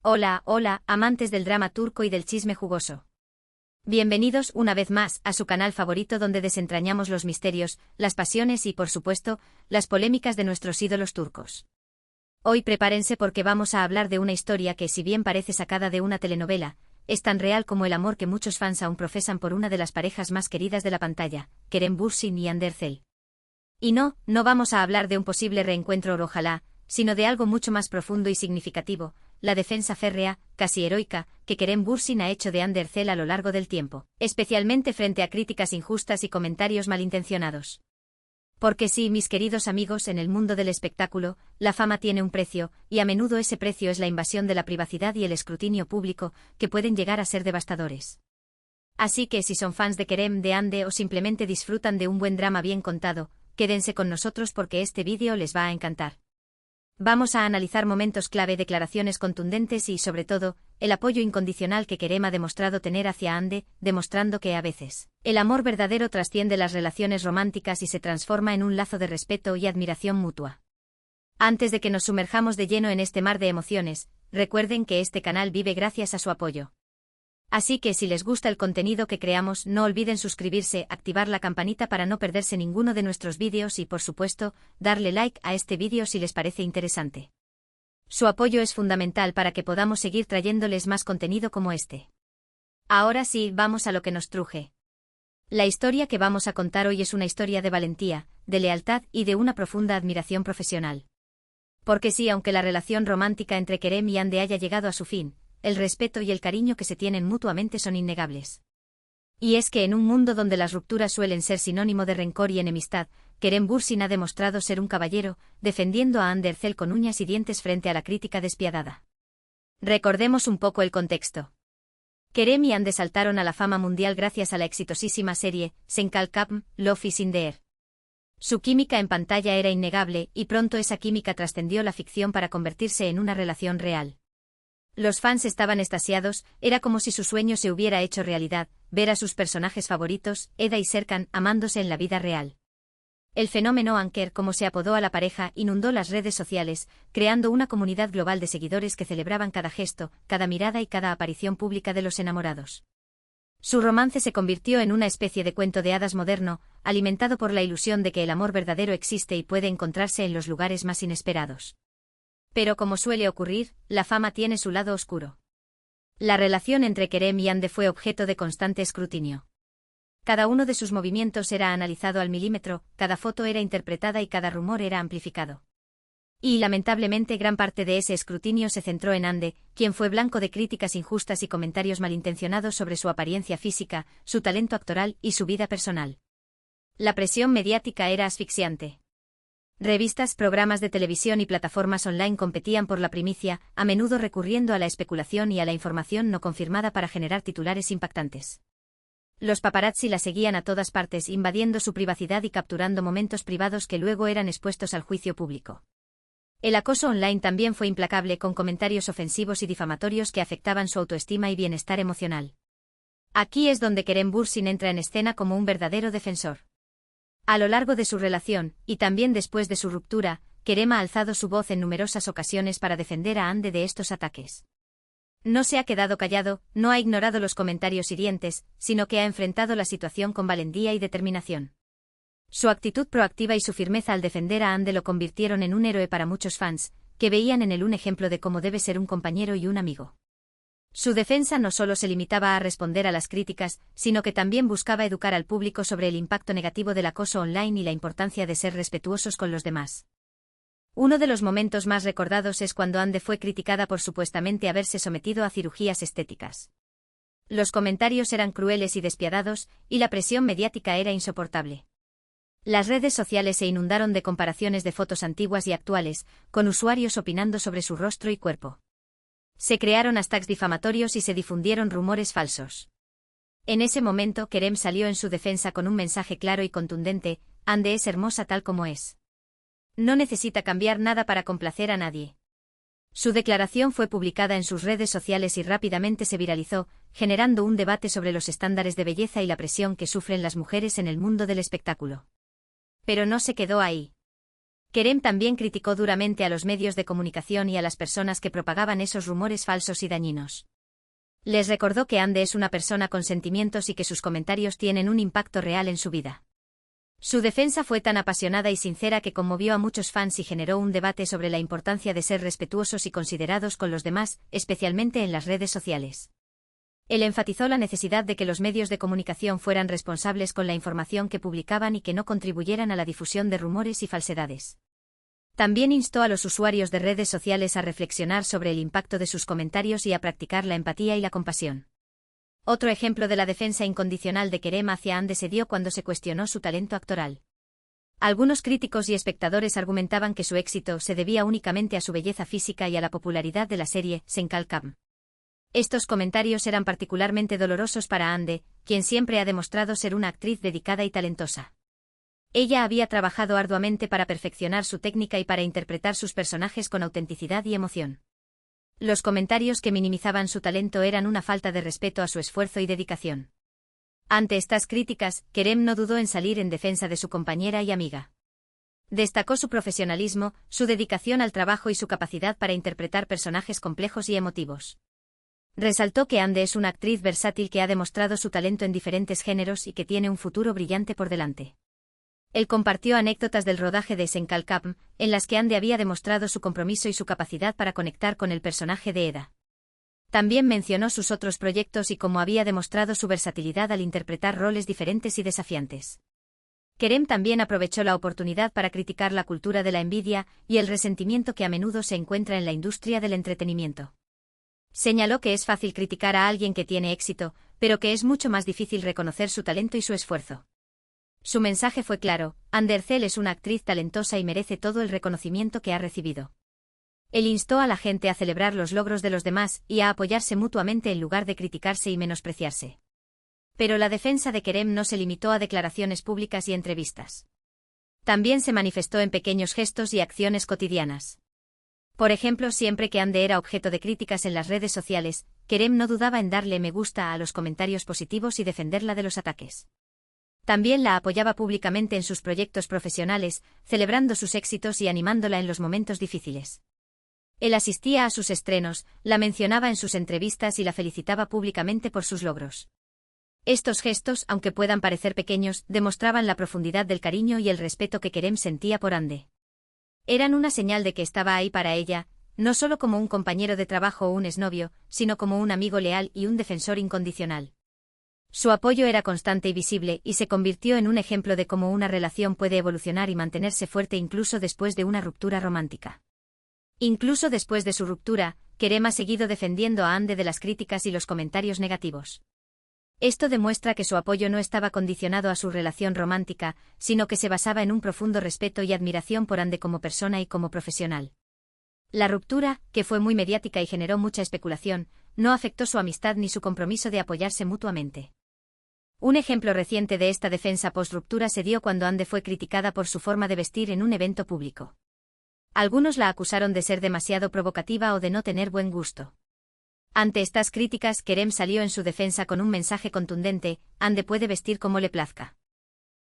Hola, hola, amantes del drama turco y del chisme jugoso. Bienvenidos una vez más a su canal favorito donde desentrañamos los misterios, las pasiones y, por supuesto, las polémicas de nuestros ídolos turcos. Hoy prepárense porque vamos a hablar de una historia que, si bien parece sacada de una telenovela, es tan real como el amor que muchos fans aún profesan por una de las parejas más queridas de la pantalla, Kerem Bürsin y Hande Erçel. Y no vamos a hablar de un posible reencuentro o ojalá, sino de algo mucho más profundo y significativo, la defensa férrea, casi heroica, que Kerem Bürsin ha hecho de Hande Erçel a lo largo del tiempo, especialmente frente a críticas injustas y comentarios malintencionados. Porque sí, mis queridos amigos, en el mundo del espectáculo, la fama tiene un precio, y a menudo ese precio es la invasión de la privacidad y el escrutinio público, que pueden llegar a ser devastadores. Así que si son fans de Kerem, de Hande o simplemente disfrutan de un buen drama bien contado, quédense con nosotros porque este vídeo les va a encantar. Vamos a analizar momentos clave, declaraciones contundentes y, sobre todo, el apoyo incondicional que Kerem ha demostrado tener hacia Hande, demostrando que a veces, el amor verdadero trasciende las relaciones románticas y se transforma en un lazo de respeto y admiración mutua. Antes de que nos sumerjamos de lleno en este mar de emociones, recuerden que este canal vive gracias a su apoyo. Así que si les gusta el contenido que creamos, no olviden suscribirse, activar la campanita para no perderse ninguno de nuestros vídeos y, por supuesto, darle like a este vídeo si les parece interesante. Su apoyo es fundamental para que podamos seguir trayéndoles más contenido como este. Ahora sí, vamos a lo que nos truje. La historia que vamos a contar hoy es una historia de valentía, de lealtad y de una profunda admiración profesional. Porque sí, aunque la relación romántica entre Kerem y Hande haya llegado a su fin, el respeto y el cariño que se tienen mutuamente son innegables. Y es que en un mundo donde las rupturas suelen ser sinónimo de rencor y enemistad, Kerem Bürsin ha demostrado ser un caballero, defendiendo a Hande Erçel con uñas y dientes frente a la crítica despiadada. Recordemos un poco el contexto. Kerem y Hande saltaron a la fama mundial gracias a la exitosísima serie Senkalkam, Love is in the Air. Su química en pantalla era innegable y pronto esa química trascendió la ficción para convertirse en una relación real. Los fans estaban extasiados, era como si su sueño se hubiera hecho realidad, ver a sus personajes favoritos, Eda y Serkan, amándose en la vida real. El fenómeno Anker, como se apodó a la pareja, inundó las redes sociales, creando una comunidad global de seguidores que celebraban cada gesto, cada mirada y cada aparición pública de los enamorados. Su romance se convirtió en una especie de cuento de hadas moderno, alimentado por la ilusión de que el amor verdadero existe y puede encontrarse en los lugares más inesperados. Pero como suele ocurrir, la fama tiene su lado oscuro. La relación entre Kerem y Hande fue objeto de constante escrutinio. Cada uno de sus movimientos era analizado al milímetro, cada foto era interpretada y cada rumor era amplificado. Y lamentablemente gran parte de ese escrutinio se centró en Hande, quien fue blanco de críticas injustas y comentarios malintencionados sobre su apariencia física, su talento actoral y su vida personal. La presión mediática era asfixiante. Revistas, programas de televisión y plataformas online competían por la primicia, a menudo recurriendo a la especulación y a la información no confirmada para generar titulares impactantes. Los paparazzi la seguían a todas partes, invadiendo su privacidad y capturando momentos privados que luego eran expuestos al juicio público. El acoso online también fue implacable, con comentarios ofensivos y difamatorios que afectaban su autoestima y bienestar emocional. Aquí es donde Kerem Bürsin entra en escena como un verdadero defensor. A lo largo de su relación, y también después de su ruptura, Kerem ha alzado su voz en numerosas ocasiones para defender a Hande de estos ataques. No se ha quedado callado, no ha ignorado los comentarios hirientes, sino que ha enfrentado la situación con valentía y determinación. Su actitud proactiva y su firmeza al defender a Hande lo convirtieron en un héroe para muchos fans, que veían en él un ejemplo de cómo debe ser un compañero y un amigo. Su defensa no solo se limitaba a responder a las críticas, sino que también buscaba educar al público sobre el impacto negativo del acoso online y la importancia de ser respetuosos con los demás. Uno de los momentos más recordados es cuando Hande fue criticada por supuestamente haberse sometido a cirugías estéticas. Los comentarios eran crueles y despiadados, y la presión mediática era insoportable. Las redes sociales se inundaron de comparaciones de fotos antiguas y actuales, con usuarios opinando sobre su rostro y cuerpo. Se crearon hashtags difamatorios y se difundieron rumores falsos. En ese momento Kerem salió en su defensa con un mensaje claro y contundente: Hande es hermosa tal como es. No necesita cambiar nada para complacer a nadie. Su declaración fue publicada en sus redes sociales y rápidamente se viralizó, generando un debate sobre los estándares de belleza y la presión que sufren las mujeres en el mundo del espectáculo. Pero no se quedó ahí. Kerem también criticó duramente a los medios de comunicación y a las personas que propagaban esos rumores falsos y dañinos. Les recordó que Hande es una persona con sentimientos y que sus comentarios tienen un impacto real en su vida. Su defensa fue tan apasionada y sincera que conmovió a muchos fans y generó un debate sobre la importancia de ser respetuosos y considerados con los demás, especialmente en las redes sociales. Él enfatizó la necesidad de que los medios de comunicación fueran responsables con la información que publicaban y que no contribuyeran a la difusión de rumores y falsedades. También instó a los usuarios de redes sociales a reflexionar sobre el impacto de sus comentarios y a practicar la empatía y la compasión. Otro ejemplo de la defensa incondicional de Kerem hacia Hande se dio cuando se cuestionó su talento actoral. Algunos críticos y espectadores argumentaban que su éxito se debía únicamente a su belleza física y a la popularidad de la serie Senkalkam. Estos comentarios eran particularmente dolorosos para Hande, quien siempre ha demostrado ser una actriz dedicada y talentosa. Ella había trabajado arduamente para perfeccionar su técnica y para interpretar sus personajes con autenticidad y emoción. Los comentarios que minimizaban su talento eran una falta de respeto a su esfuerzo y dedicación. Ante estas críticas, Kerem no dudó en salir en defensa de su compañera y amiga. Destacó su profesionalismo, su dedicación al trabajo y su capacidad para interpretar personajes complejos y emotivos. Resaltó que Hande es una actriz versátil que ha demostrado su talento en diferentes géneros y que tiene un futuro brillante por delante. Él compartió anécdotas del rodaje de Senkalkam, en las que Hande había demostrado su compromiso y su capacidad para conectar con el personaje de Eda. También mencionó sus otros proyectos y cómo había demostrado su versatilidad al interpretar roles diferentes y desafiantes. Kerem también aprovechó la oportunidad para criticar la cultura de la envidia y el resentimiento que a menudo se encuentra en la industria del entretenimiento. Señaló que es fácil criticar a alguien que tiene éxito, pero que es mucho más difícil reconocer su talento y su esfuerzo. Su mensaje fue claro: Hande Erçel es una actriz talentosa y merece todo el reconocimiento que ha recibido. Él instó a la gente a celebrar los logros de los demás y a apoyarse mutuamente en lugar de criticarse y menospreciarse. Pero la defensa de Kerem no se limitó a declaraciones públicas y entrevistas. También se manifestó en pequeños gestos y acciones cotidianas. Por ejemplo, siempre que Hande era objeto de críticas en las redes sociales, Kerem no dudaba en darle me gusta a los comentarios positivos y defenderla de los ataques. También la apoyaba públicamente en sus proyectos profesionales, celebrando sus éxitos y animándola en los momentos difíciles. Él asistía a sus estrenos, la mencionaba en sus entrevistas y la felicitaba públicamente por sus logros. Estos gestos, aunque puedan parecer pequeños, demostraban la profundidad del cariño y el respeto que Kerem sentía por Hande. Eran una señal de que estaba ahí para ella, no solo como un compañero de trabajo o un exnovio, sino como un amigo leal y un defensor incondicional. Su apoyo era constante y visible, y se convirtió en un ejemplo de cómo una relación puede evolucionar y mantenerse fuerte incluso después de una ruptura romántica. Incluso después de su ruptura, Kerem ha seguido defendiendo a Hande de las críticas y los comentarios negativos. Esto demuestra que su apoyo no estaba condicionado a su relación romántica, sino que se basaba en un profundo respeto y admiración por Hande como persona y como profesional. La ruptura, que fue muy mediática y generó mucha especulación, no afectó su amistad ni su compromiso de apoyarse mutuamente. Un ejemplo reciente de esta defensa post-ruptura se dio cuando Hande fue criticada por su forma de vestir en un evento público. Algunos la acusaron de ser demasiado provocativa o de no tener buen gusto. Ante estas críticas, Kerem salió en su defensa con un mensaje contundente: Hande puede vestir como le plazca.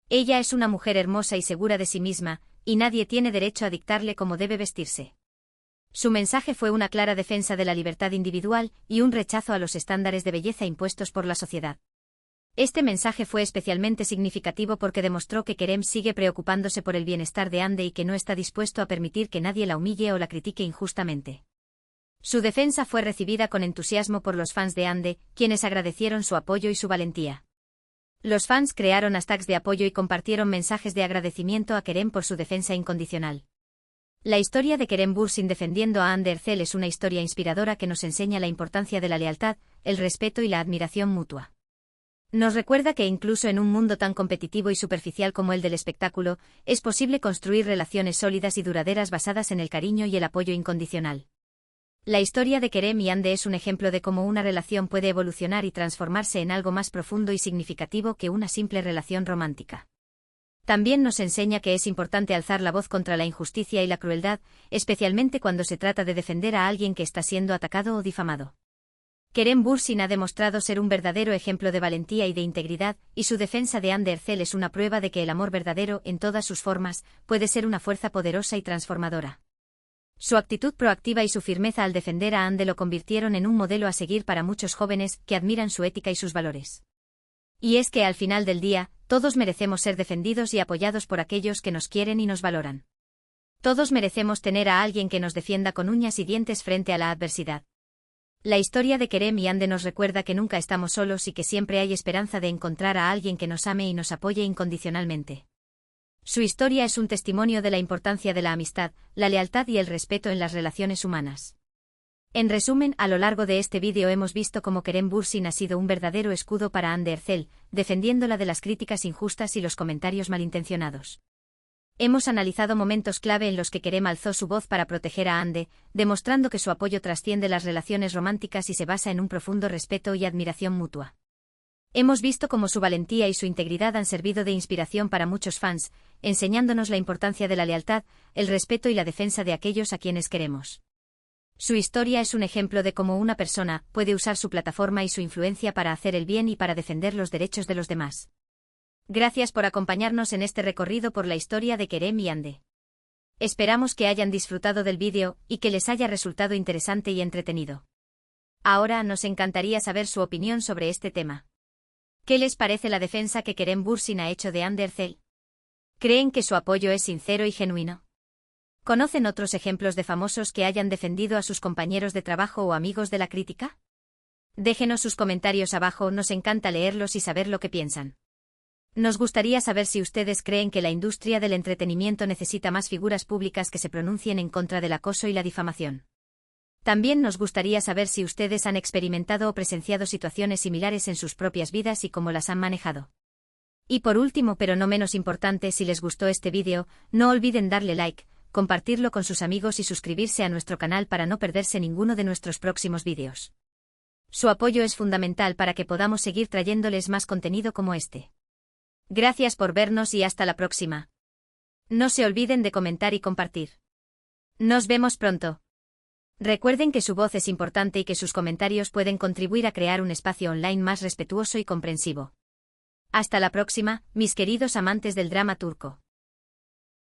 Ella es una mujer hermosa y segura de sí misma, y nadie tiene derecho a dictarle cómo debe vestirse. Su mensaje fue una clara defensa de la libertad individual y un rechazo a los estándares de belleza impuestos por la sociedad. Este mensaje fue especialmente significativo porque demostró que Kerem sigue preocupándose por el bienestar de Hande y que no está dispuesto a permitir que nadie la humille o la critique injustamente. Su defensa fue recibida con entusiasmo por los fans de Hande, quienes agradecieron su apoyo y su valentía. Los fans crearon hashtags de apoyo y compartieron mensajes de agradecimiento a Kerem por su defensa incondicional. La historia de Kerem Bürsin defendiendo a Hande Erçel es una historia inspiradora que nos enseña la importancia de la lealtad, el respeto y la admiración mutua. Nos recuerda que incluso en un mundo tan competitivo y superficial como el del espectáculo, es posible construir relaciones sólidas y duraderas basadas en el cariño y el apoyo incondicional. La historia de Kerem y Hande es un ejemplo de cómo una relación puede evolucionar y transformarse en algo más profundo y significativo que una simple relación romántica. También nos enseña que es importante alzar la voz contra la injusticia y la crueldad, especialmente cuando se trata de defender a alguien que está siendo atacado o difamado. Kerem Bürsin ha demostrado ser un verdadero ejemplo de valentía y de integridad, y su defensa de Hande Erçel es una prueba de que el amor verdadero, en todas sus formas, puede ser una fuerza poderosa y transformadora. Su actitud proactiva y su firmeza al defender a Hande lo convirtieron en un modelo a seguir para muchos jóvenes que admiran su ética y sus valores. Y es que al final del día, todos merecemos ser defendidos y apoyados por aquellos que nos quieren y nos valoran. Todos merecemos tener a alguien que nos defienda con uñas y dientes frente a la adversidad. La historia de Kerem y Hande nos recuerda que nunca estamos solos y que siempre hay esperanza de encontrar a alguien que nos ame y nos apoye incondicionalmente. Su historia es un testimonio de la importancia de la amistad, la lealtad y el respeto en las relaciones humanas. En resumen, a lo largo de este vídeo hemos visto cómo Kerem Bürsin ha sido un verdadero escudo para Hande Erçel, defendiéndola de las críticas injustas y los comentarios malintencionados. Hemos analizado momentos clave en los que Kerem alzó su voz para proteger a Hande, demostrando que su apoyo trasciende las relaciones románticas y se basa en un profundo respeto y admiración mutua. Hemos visto cómo su valentía y su integridad han servido de inspiración para muchos fans, enseñándonos la importancia de la lealtad, el respeto y la defensa de aquellos a quienes queremos. Su historia es un ejemplo de cómo una persona puede usar su plataforma y su influencia para hacer el bien y para defender los derechos de los demás. Gracias por acompañarnos en este recorrido por la historia de Kerem y Hande. Esperamos que hayan disfrutado del vídeo y que les haya resultado interesante y entretenido. Ahora nos encantaría saber su opinión sobre este tema. ¿Qué les parece la defensa que Kerem Bürsin ha hecho de Hande Erçel? ¿Creen que su apoyo es sincero y genuino? ¿Conocen otros ejemplos de famosos que hayan defendido a sus compañeros de trabajo o amigos de la crítica? Déjenos sus comentarios abajo, nos encanta leerlos y saber lo que piensan. Nos gustaría saber si ustedes creen que la industria del entretenimiento necesita más figuras públicas que se pronuncien en contra del acoso y la difamación. También nos gustaría saber si ustedes han experimentado o presenciado situaciones similares en sus propias vidas y cómo las han manejado. Y por último, pero no menos importante, si les gustó este vídeo, no olviden darle like, compartirlo con sus amigos y suscribirse a nuestro canal para no perderse ninguno de nuestros próximos vídeos. Su apoyo es fundamental para que podamos seguir trayéndoles más contenido como este. Gracias por vernos y hasta la próxima. No se olviden de comentar y compartir. Nos vemos pronto. Recuerden que su voz es importante y que sus comentarios pueden contribuir a crear un espacio online más respetuoso y comprensivo. Hasta la próxima, mis queridos amantes del drama turco.